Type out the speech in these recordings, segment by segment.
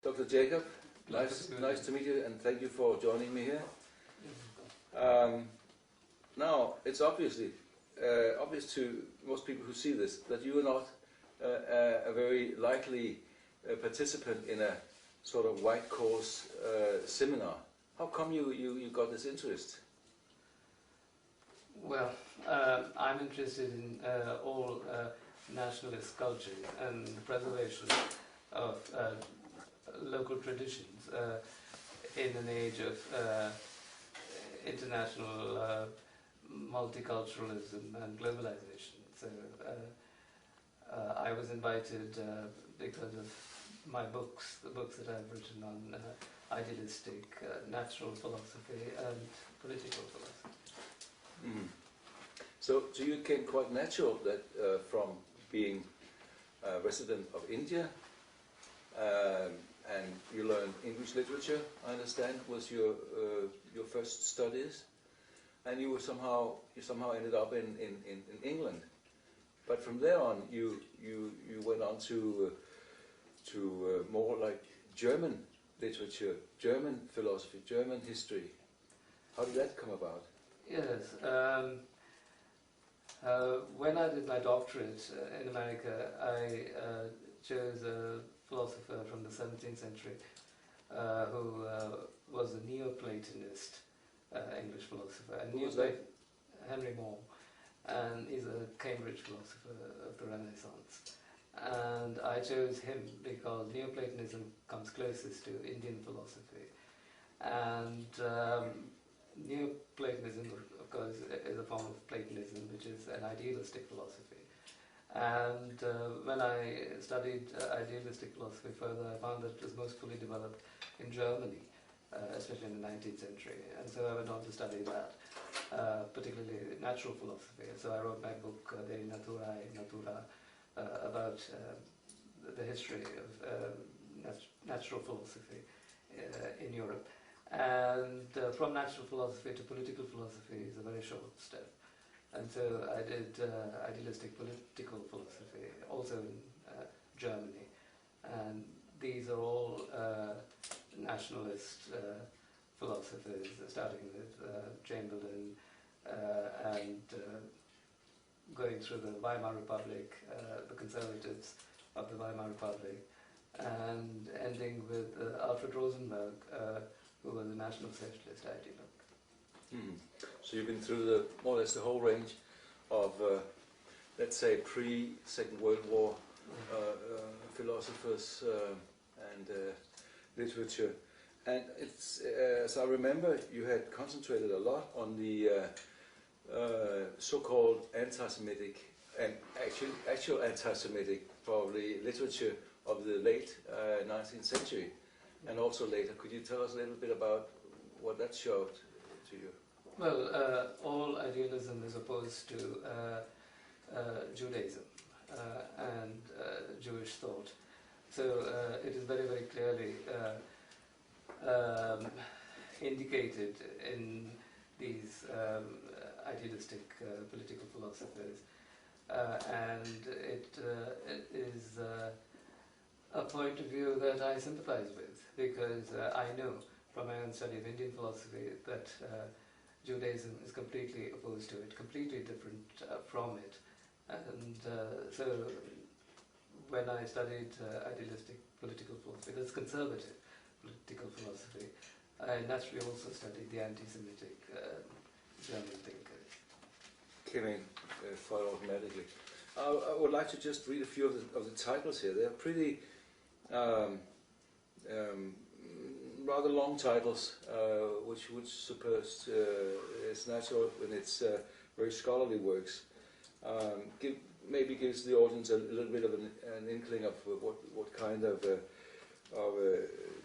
Dr. Jacob, nice to meet you, and thank you for joining me here. Now, it's obvious to most people who see this that you are not a very likely participant in a sort of white course seminar. How come you got this interest? Well, I'm interested in all nationalist culture and the preservation of local traditions in an age of international multiculturalism and globalization. So I was invited because of my books, the books that I've written on idealistic natural philosophy and political philosophy. Mm. So you came quite natural that from being a resident of India, and you learned English literature, I understand, was your first studies, and you somehow ended up in England. But from there on, you went on to more like German literature, German philosophy, German history. How did that come about? Yes. When I did my doctorate in America, I chose a philosopher from the 17th century who was a Neoplatonist English philosopher. And who was that? Henry More. And he's a Cambridge philosopher of the Renaissance. And I chose him because Neoplatonism comes closest to Indian philosophy. And Neoplatonism, of course, is a form of Platonism, which is an idealistic philosophy. And when I studied idealistic philosophy further, I found that it was most fully developed in Germany, especially in the 19th century. And so I went on to study that, particularly natural philosophy. And so I wrote my book, De Naturae Natura, about the history of natural philosophy in Europe. And from natural philosophy to political philosophy is a very short step. And so I did idealistic political philosophy, also in Germany. And these are all nationalist philosophers, starting with Chamberlain and going through the Weimar Republic, the conservatives of the Weimar Republic, and ending with Alfred Rosenberg, who was a National Socialist ideologue. Mm. So you've been through more or less the whole range of, let's say, pre-Second World War philosophers and literature. And it's, as I remember, you had concentrated a lot on the so-called anti-Semitic and actual anti-Semitic, probably, literature of the late 19th century. And also later, could you tell us a little bit about what that showed to you? Well, all idealism is opposed to Judaism and Jewish thought. So it is very, very clearly indicated in these idealistic political philosophers. And it is a point of view that I sympathize with, because I know from my own study of Indian philosophy that Judaism is completely opposed to it, completely different from it. And so when I studied idealistic political philosophy, that's conservative political philosophy, I naturally also studied the anti-Semitic German thinkers. Came in quite automatically. I would like to just read a few of the titles here. They're pretty rather long titles, which would suppose it's natural when it's very scholarly works. Maybe gives the audience a little bit of an inkling of what kind of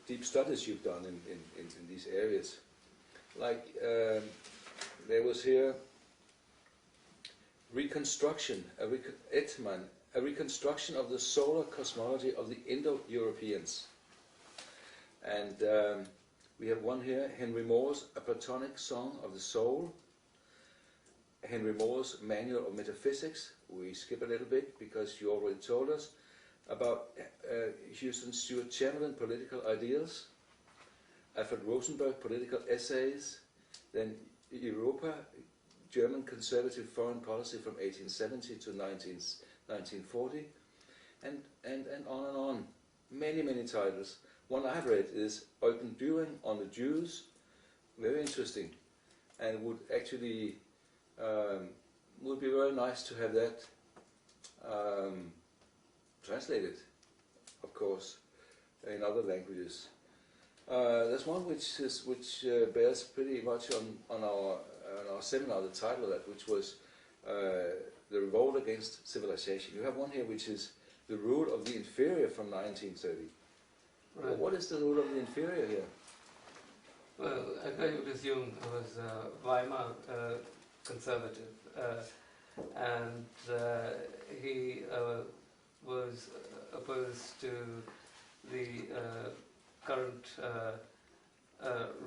deep studies you've done in these areas. Like there was here reconstruction, Etman, a reconstruction of the solar cosmology of the Indo-Europeans. And we have one here, Henry Moore's A Platonic Song of the Soul, Henry Moore's Manual of Metaphysics. We skip a little bit because you already told us about Houston Stewart Chamberlain, Political Ideals, Alfred Rosenberg, Political Essays, then Europa, German Conservative Foreign Policy from 1870 to 1940, and on and on. Many, many titles. One I've read is Eugen Düring on the Jews, very interesting, and would actually would be very nice to have that translated, of course, in other languages. There's one which bears pretty much on our seminar, the title of that, which was The Revolt Against Civilization. You have one here which is The Rule of the Inferior from 1930. Right. Well, what is the rule of the inferior here? Well, I would assume it was Weimar conservative, and he was opposed to the current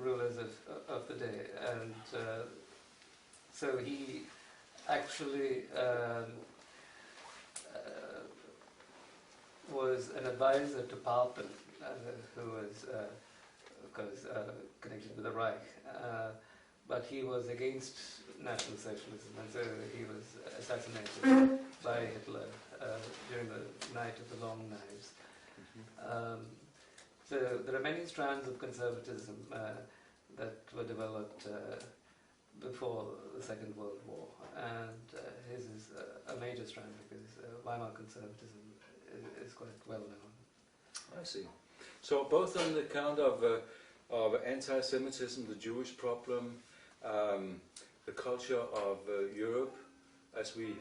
rulers of the day, and so he actually was an advisor to Papen, who was, of course, connected with the Reich, but he was against National Socialism, and so he was assassinated by Hitler during the Night of the Long Knives. So there are many strands of conservatism that were developed before the Second World War, and his is a major strand because Weimar conservatism is quite well known. I see. So both on the account of anti-Semitism, the Jewish problem, the culture of Europe as we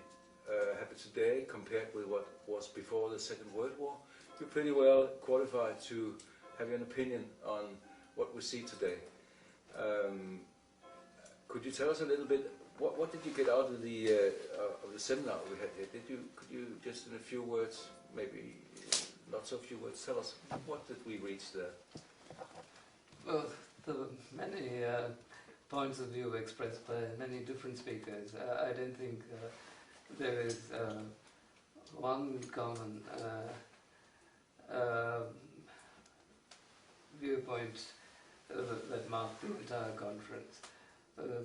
have it today compared with what was before the Second World War, you're pretty well qualified to have an opinion on what we see today. Could you tell us a little bit, what did you get out of the seminar we had here? Could you just in a few words, maybe not so few words, tell us what did we reach there? Well, there were many points of view expressed by many different speakers. I don't think there is one common viewpoint that marked the entire conference,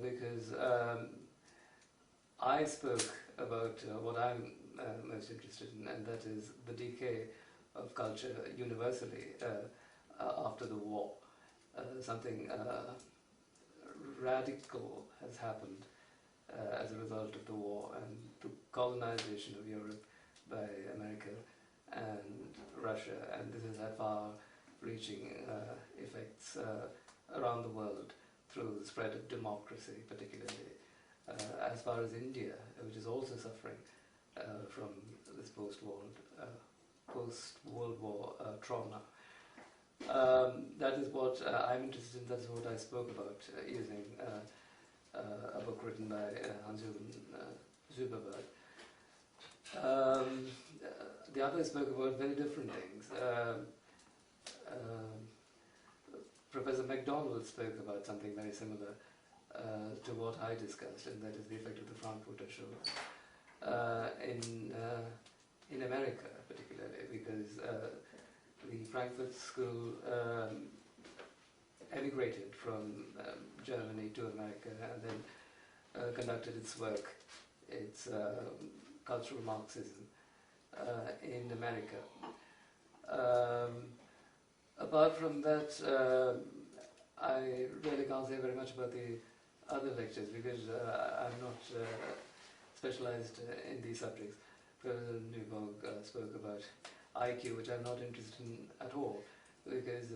because I spoke about what I'm most interested in, and that is the decay of culture universally after the war. Something radical has happened as a result of the war and the colonization of Europe by America and Russia, and this has had far-reaching effects around the world through the spread of democracy, particularly as far as India, which is also suffering from this post-World War trauma. That is what I'm interested in, that's what I spoke about using a book written by Hans-Jürgen Zuberberg. The others spoke about very different things. Professor MacDonald spoke about something very similar to what I discussed, and that is the effect of the Frankfurter Show in America, particularly, because the Frankfurt School emigrated from Germany to America and then conducted its work, its cultural Marxism in America. Apart from that, I really can't say very much about the other lectures because I'm not specialized in these subjects. Professor Newberg spoke about IQ, which I'm not interested in at all, because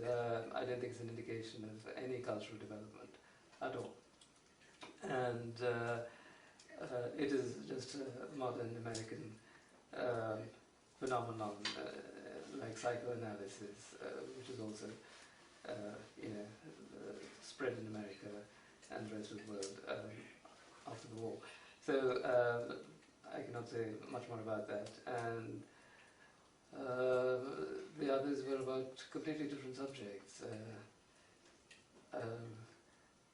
I don't think it's an indication of any cultural development at all. And it is just a modern American phenomenon, like psychoanalysis, which is also, spread in America and the rest of the world after the war. So I cannot say much more about that. And the others were about completely different subjects.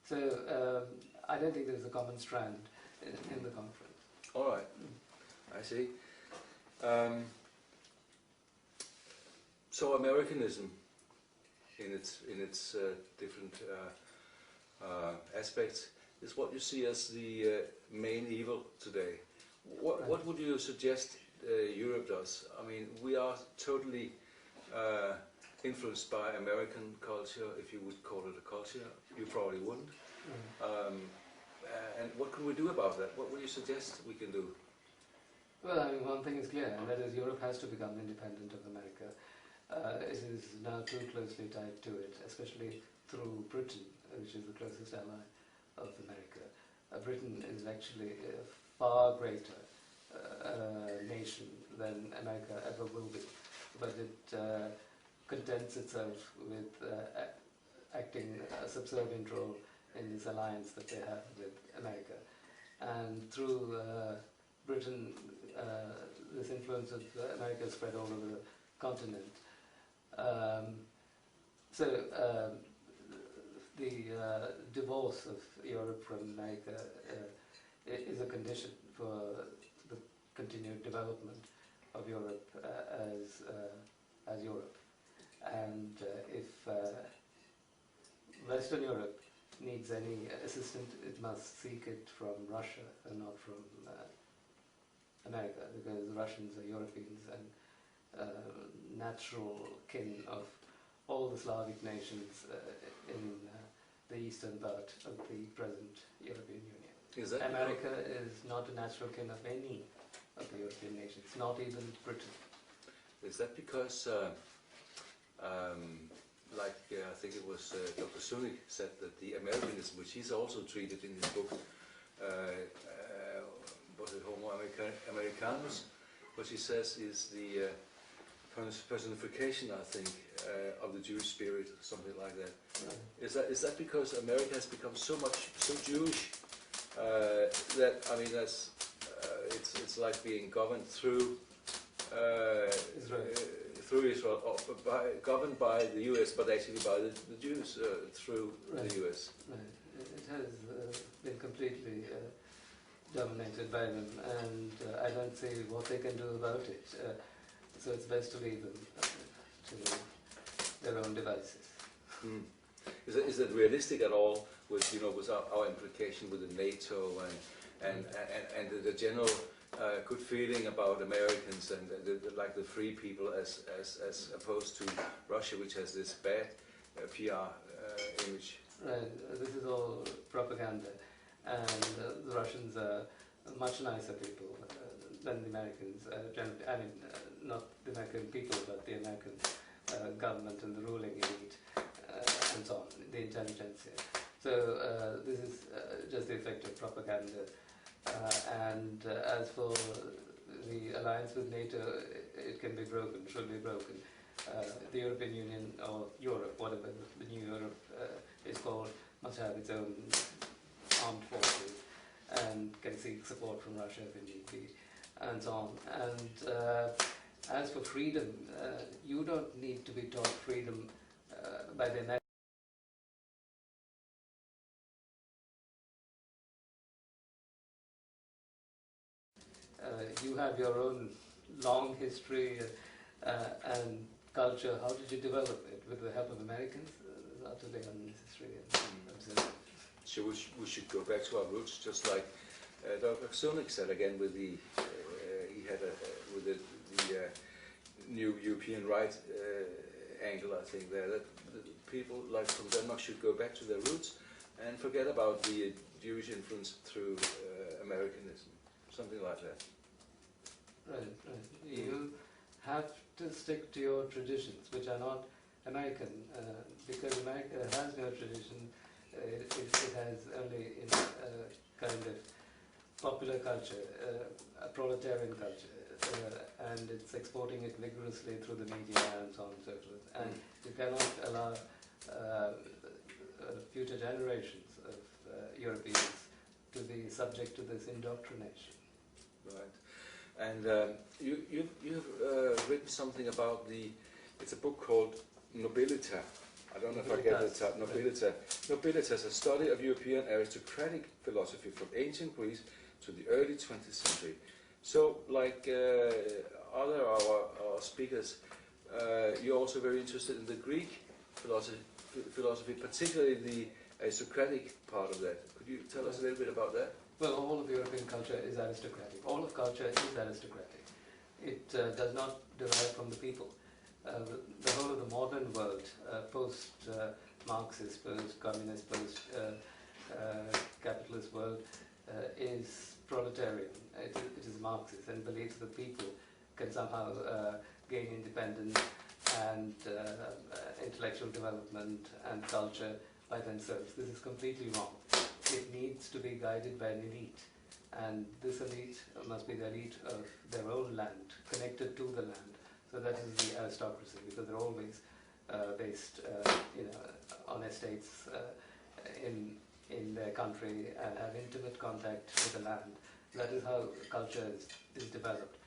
So I don't think there's a common strand in the conference. All right, I see. So Americanism, in its different aspects, is what you see as the main evil today. What would you suggest Europe does? I mean, we are totally influenced by American culture, if you would call it a culture. You probably wouldn't. And what can we do about that? What would you suggest we can do? Well, I mean, one thing is clear, and that is Europe has to become independent of America. It is now too closely tied to it, especially through Britain, which is the closest ally of America. Britain is actually a far greater nation than America ever will be, but it contents itself with acting a subservient role in this alliance that they have with America. And through Britain, this influence of America spread all over the continent. The divorce of Europe from America is a condition for the continued development of Europe as Europe. And if Western Europe needs any assistance, it must seek it from Russia and not from America, because the Russians are Europeans and natural kin of all the Slavic nations in the eastern part of the present European Union. America is not a natural kin of any of the European nations, not even Britain. Is that because, I think it was Dr. Sunik said that the Americanism, which he's also treated in his book, was it Homo Americanus, which he says is the personification, I think, of the Jewish spirit, something like that. Yeah. Is that because America has become so Jewish that, I mean, that's it's like being governed through Israel, governed by the U.S., but actually by the Jews through the U.S. Right. It has been completely dominated by them, and I don't see what they can do about it. So it's best to leave them to their own devices. Mm. Is it realistic at all with our implication with the NATO and the general good feeling about Americans and like the free people as opposed to Russia, which has this bad PR image? Right. This is all propaganda, and the Russians are much nicer people than the Americans. Generally, I mean, not the American people, but the American government and the ruling elite, and so on, the intelligentsia. So this is just the effect of propaganda. And as for the alliance with NATO, it can be broken, should be broken. The European Union, or Europe, whatever the new Europe is called, must have its own armed forces and can seek support from Russia if it need be, and so on. And as for freedom, you don't need to be taught freedom by the Americans. You have your own long history and culture. How did you develop it? With the help of Americans? It's utterly unnecessary and absurd. So we should go back to our roots, just like Dr. Sunik said again with the he had with the new European right angle, I think there, that people like from Denmark should go back to their roots and forget about the Jewish influence through Americanism, something like that. Right. You have to stick to your traditions, which are not American, because America has no tradition. It has only kind of popular culture, a proletarian culture, and it's exporting it vigorously through the media and so on and so forth. And you cannot allow future generations of Europeans to be subject to this indoctrination. Right. And you've written something about it's a book called Nobilita. I don't know if I get the title. Nobilita. Nobilita is a study of European aristocratic philosophy from ancient Greece to the early 20th century. So, like other our speakers, you're also very interested in the Greek philosophy, particularly the aristocratic part of that. Could you tell us a little bit about that? Well, all of European culture is aristocratic. All of culture is aristocratic. It does not derive from the people. The whole of the modern world, post-Marxist, post-communist, post-capitalist world, is proletarian. It is Marxist and believes that people can somehow gain independence and intellectual development and culture by themselves. This is completely wrong. It needs to be guided by an elite, and this elite must be the elite of their own land, connected to the land. So that is the aristocracy, because they're always based, on estates in their country and have intimate contact with the land. That is how culture is developed,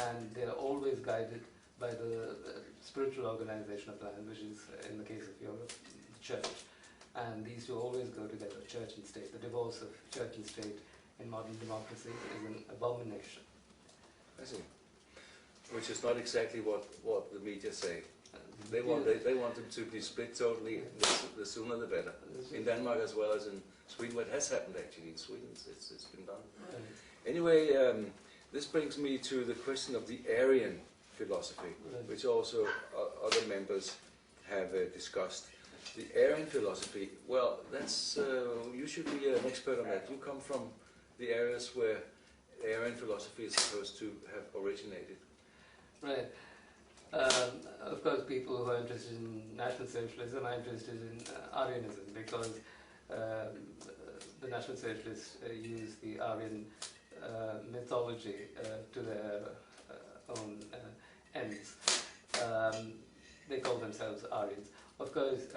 and they are always guided by the spiritual organization of the land, which is, in the case of Europe, the church. And these two always go together, church and state. The divorce of church and state in modern democracy is an abomination. I see. Which is not exactly what the media say. They want them to be split totally. The sooner the better. In Denmark as well as in Sweden. What has happened actually in Sweden? It's been done. Right. Anyway, this brings me to the question of the Aryan philosophy, Right. which also other members have discussed. The Aryan philosophy, well, that's you should be an expert on that. You come from the areas where Aryan philosophy is supposed to have originated. Right. Of course, people who are interested in National Socialism are interested in Aryanism, because the National Socialists use the Aryan mythology to their own ends. They call themselves Aryans. Of course,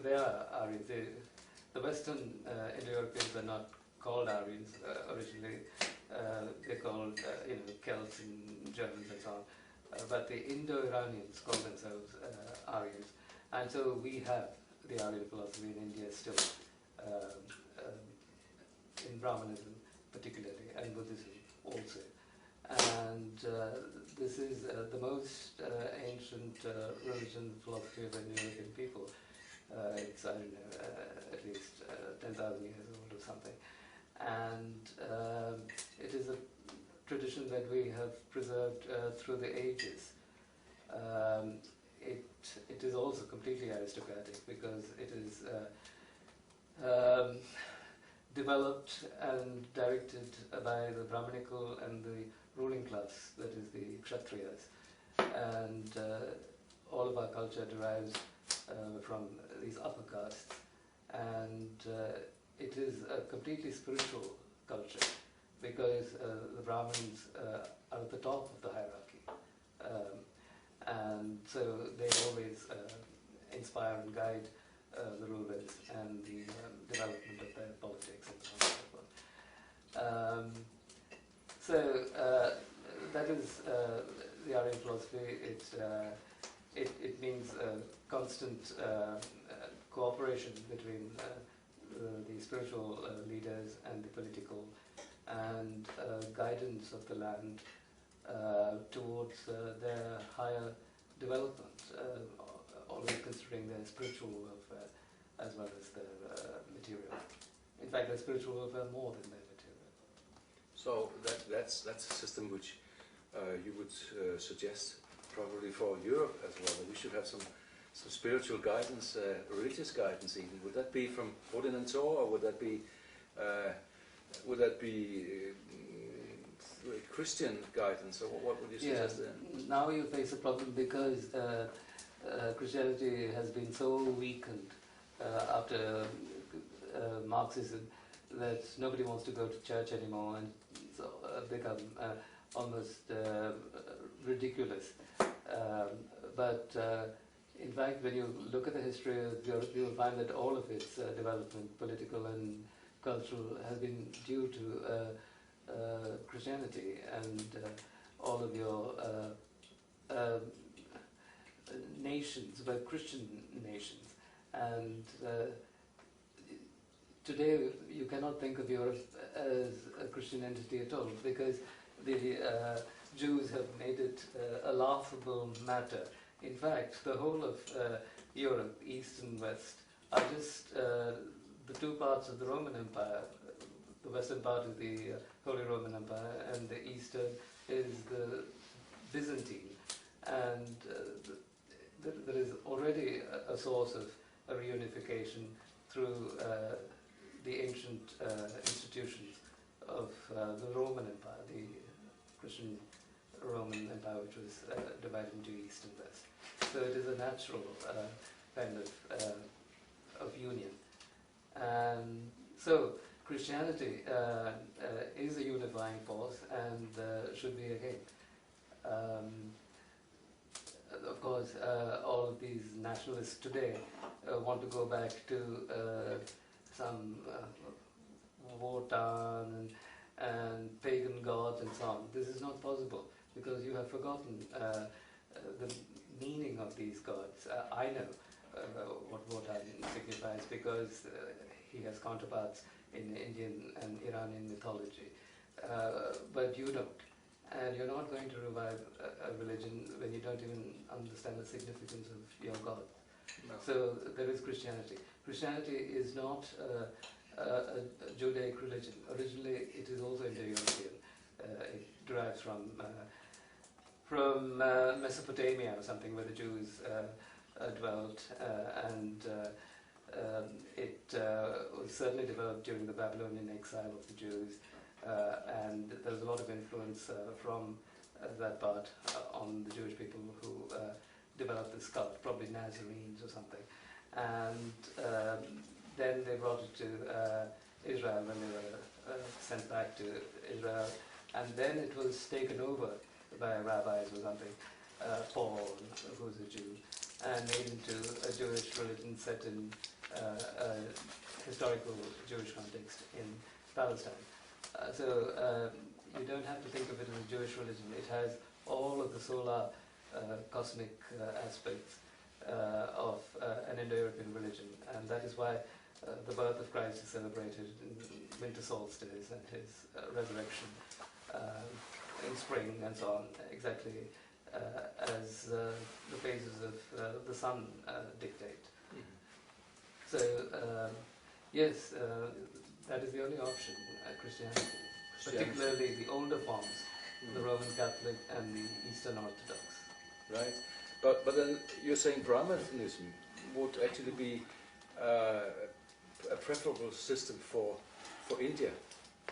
they are Aryans. The Western Indo-Europeans are not called Aryans originally. They're called Celts and Germans and so on. But the Indo-Iranians call themselves Aryans. And so we have the Aryan philosophy in India still, in Brahmanism particularly, and Buddhism also. And this is the most ancient religion philosophy of the European people. It's, I don't know, at least 10,000 years old or something. And it is a tradition that we have preserved through the ages. It is also completely aristocratic, because it is developed and directed by the Brahmanical and the ruling class, that is the Kshatriyas. And all of our culture derives from these upper castes. And it is a completely spiritual culture, because the Brahmins are at the top of the hierarchy. And so they always inspire and guide the rulers and the development of their politics and so on and so forth. So that is the Aryan philosophy. It means constant cooperation between the spiritual leaders and the political, and guidance of the land towards their higher development, always considering their spiritual welfare as well as their material. In fact, their spiritual welfare more than their material. So that's a system which you would suggest probably for Europe as well, that we should have some spiritual guidance, religious guidance even. Would that be from Odin and Thor, or would that be Christian guidance, or what would you suggest then? Now you face a problem, because Christianity has been so weakened after Marxism that nobody wants to go to church anymore, and so become almost ridiculous. But in fact, when you look at the history of Europe, you will find that all of its development, political and cultural, has been due to Christianity, and all of your nations were Christian nations. And today you cannot think of Europe as a Christian entity at all, because the Jews have made it a laughable matter In fact, the whole of Europe, East and West, are just the two parts of the Roman Empire. The western part is the Holy Roman Empire, and the eastern is the Byzantine. And there is already a source of a reunification through the ancient institutions of the Roman Empire, the Christian Roman Empire, which was divided into East and West. So it is a natural kind of union. And so Christianity is a unifying force and should be again. Of course, all of these nationalists today want to go back to some Wotan and pagan gods and so on. This is not possible because you have forgotten the meaning of these gods. I know what Wotan signifies because he has counterparts in Indian and Iranian mythology. But you don't. And you're not going to revive a religion when you don't even understand the significance of your God. No. So there is Christianity. Christianity is not a Judaic religion. Originally, it is also Indo-European. It derives from Mesopotamia or something, where the Jews dwelt, and it was certainly developed during the Babylonian exile of the Jews. And there was a lot of influence from that part on the Jewish people who developed this cult, probably Nazarenes or something. And then they brought it to Israel when they were sent back to Israel. And then it was taken over by rabbis or something, Paul, who's a Jew, and made into a Jewish religion set in a historical Jewish context in Palestine. So you don't have to think of it as a Jewish religion. It has all of the solar cosmic aspects of an Indo-European religion, and that is why the birth of Christ is celebrated in winter solstice and his resurrection in spring and so on, exactly as the phases of the sun dictate. Mm-hmm. So yes, that is the only option, Christianity, particularly the older forms, the Roman Catholic and the Eastern Orthodox. Right, but then you're saying Brahmanism would actually be a preferable system for India.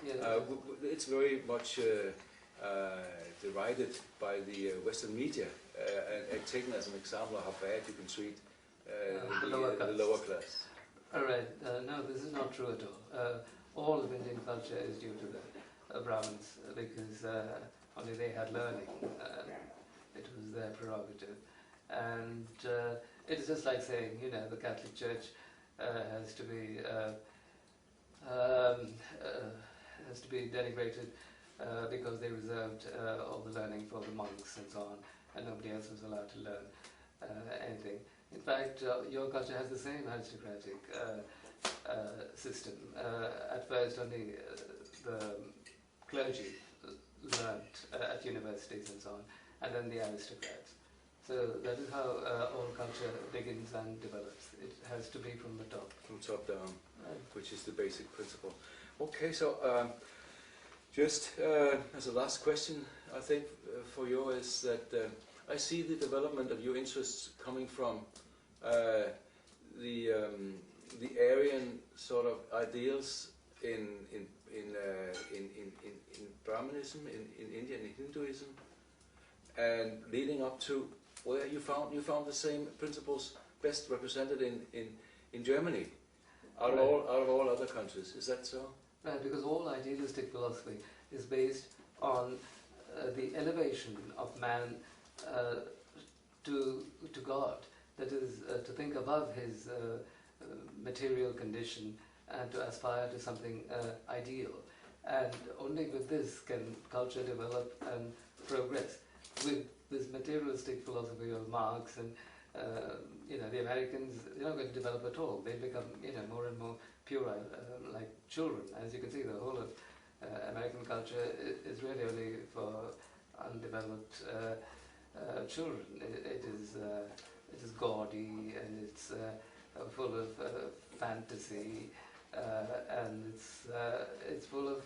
Yeah, it's very much derided by the Western media and taken as an example of how bad you can treat the lower class. All right. No, this is not true at all. All of Indian culture is due to the Brahmins because only they had learning. It was their prerogative. And it's just like saying, you know, the Catholic Church has to be denigrated because they reserved all the learning for the monks and so on, and nobody else was allowed to learn anything. In fact, your culture has the same aristocratic system. At first, only the clergy learnt at universities and so on, and then the aristocrats. So that is how all culture begins and develops. It has to be from the top. From top down, right, which is the basic principle. Okay, so just as a last question, I think for you is that I see the development of your interests coming from the Aryan sort of ideals in Brahmanism, in India, and in Hinduism, and leading up to where you found the same principles best represented in Germany, out of all other countries. Is that so? Right, because all idealistic philosophy is based on the elevation of man to God. That is, to think above his material condition and to aspire to something ideal. And only with this can culture develop and progress. With this materialistic philosophy of Marx and the Americans, they're not going to develop at all. They become more and more puerile, like children. As you can see, the whole of American culture is really only for undeveloped children. It is gaudy and it's full of fantasy, and it's full of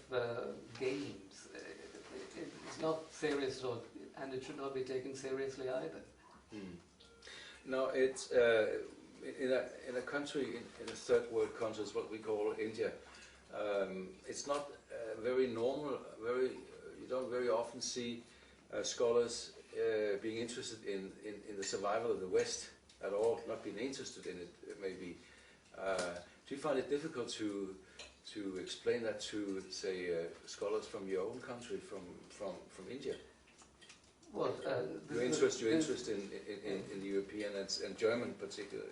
games. It's not serious at all, and it should not be taken seriously either. Mm. Now, it's in a country, in a third world country, is what we call India. It's not very normal. You don't very often see scholars being interested in the survival of the West at all. Not being interested in it, maybe. Do you find it difficult to explain that to, say, scholars from your own country, from India? Well, your interest in the European and German particularly.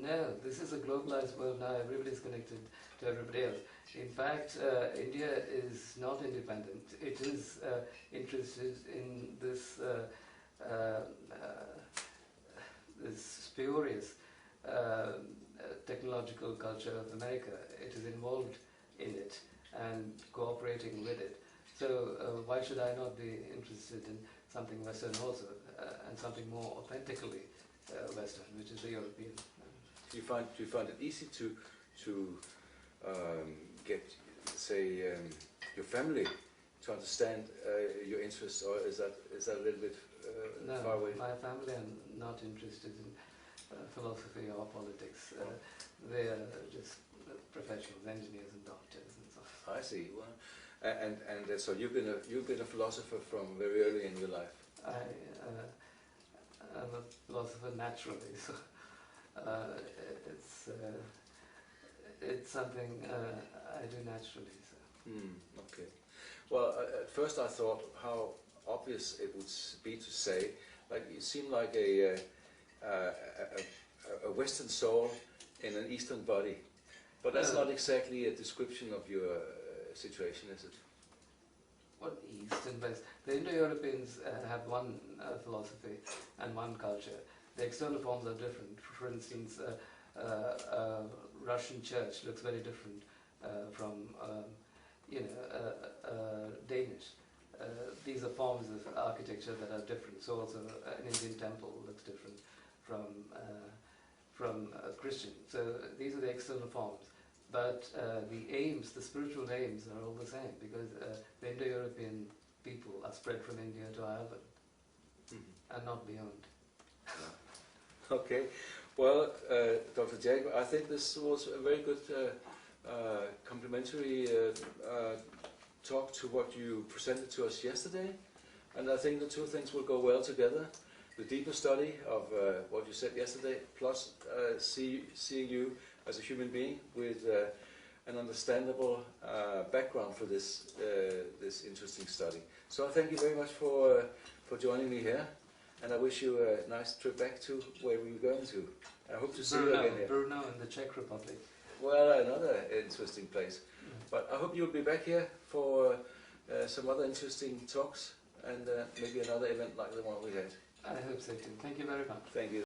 No, this is a globalized world now. Everybody's connected to everybody else. In fact, India is not independent. It is interested in this this spurious technological culture of America. It is involved in it and cooperating with it. So why should I not be interested in something Western also, and something more authentically Western, which is the European? Do you find it easy to get, say, your family to understand your interests, or is that a little bit far away? No, my family are not interested in philosophy or politics. They are just professionals, engineers and doctors and so on. I see. Well, and so you've been a philosopher from very early in your life. I'm a philosopher naturally, so it's something I do naturally. So. Okay. Well, at first I thought how obvious it would be to say, like you seem like a Western soul in an Eastern body, but that's not exactly a description of your situation, is it? What East and West? The Indo-Europeans have one philosophy and one culture. The external forms are different. For instance, Russian church looks very different from Danish. These are forms of architecture that are different. So also an Indian temple looks different from Christian. So these are the external forms. But the aims, the spiritual aims, are all the same, because the Indo-European people are spread from India to Ireland, and not beyond. Okay. Well, Dr. Jacob, I think this was a very good complimentary talk to what you presented to us yesterday, and I think the two things will go well together. The deeper study of what you said yesterday, plus seeing you as a human being with an understandable background for this interesting study. So I thank you very much for joining me here, and I wish you a nice trip back to where we were going to. I hope to see you again here. Brno in the Czech Republic. Well, another interesting place. But I hope you'll be back here for some other interesting talks and maybe another event like the one we had. I hope so too. Thank you very much. Thank you.